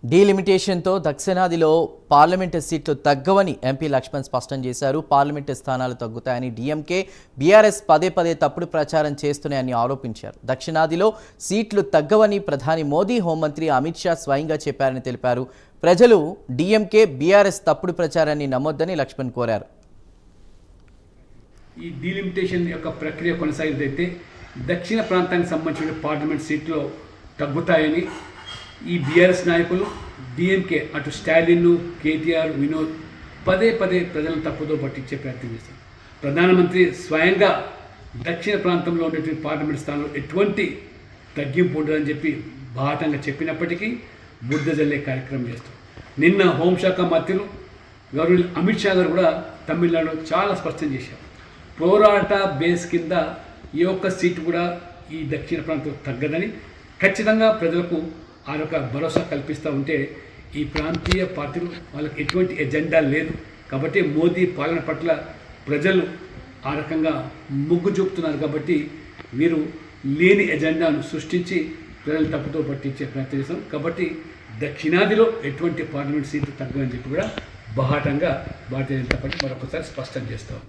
డీలిమిటేషన్తో దక్షిణాదిలో పార్లమెంటు సీట్లు తగ్గవని ఎంపీ లక్ష్మణ్ స్పష్టం చేశారు. పార్లమెంటు స్థానాలు తగ్గుతాయని డీఎంకే, బీఆర్ఎస్ పదే పదే తప్పుడు ప్రచారం చేస్తున్నాయని ఆరోపించారు. దక్షిణాదిలో సీట్లు తగ్గవని ప్రధాని మోదీ, హోంమంత్రి అమిత్ షా స్వయంగా చెప్పారని తెలిపారు. ప్రజలు డీఎంకే, బీఆర్ఎస్ తప్పుడు ప్రచారాన్ని నమ్మొద్దని లక్ష్మణ్ కోరారు. ఈ డీలిమిటేషన్ యొక్క ప్రక్రియ కొనసాగితే దక్షిణ ప్రాంతానికి సంబంధించిన పార్లమెంట్ సీట్లు తగ్గుతాయని ఈ బీఆర్ఎస్ నాయకులు, డిఎంకే అటు స్టాలిన్, కేటీఆర్, వినోద్ పదే పదే ప్రజలను తప్పుదో పట్టించే ప్రయత్నం చేస్తారు. ప్రధానమంత్రి స్వయంగా దక్షిణ ప్రాంతంలో ఉండేటువంటి పార్లమెంట్ స్థానంలో ఎటువంటి తగ్గింపు ఉండదని చెప్పి బాహటంగా చెప్పినప్పటికీ బుద్ధ జల్లే కార్యక్రమం చేస్తారు. నిన్న హోంశాఖ మంత్రులు గౌరవ అమిత్ షా గారు కూడా తమిళనాడులో చాలా స్పష్టం చేశారు. పోరాట బేస్ కింద ఏ ఒక్క సీటు కూడా ఈ దక్షిణ ప్రాంతం తగ్గదని ఖచ్చితంగా ప్రజలకు ఆ యొక్క భరోసా కల్పిస్తూ ఉంటే ఈ ప్రాంతీయ పార్టీలు వాళ్ళకి ఎటువంటి ఎజెండా లేదు కాబట్టి మోదీ పాలన పట్ల ప్రజలు ఆ రకంగా మొగ్గు చూపుతున్నారు. కాబట్టి వీరు లేని ఎజెండాను సృష్టించి ప్రజలు తప్పుతో పట్టించే ప్రయత్నం చేస్తాం. కాబట్టి దక్షిణాదిలో ఎటువంటి పార్లమెంట్ సీట్లు తగ్గని చెప్పి కూడా బాహాటంగా భారతీయ జనతా పార్టీ మరొకసారి స్పష్టం చేస్తాం.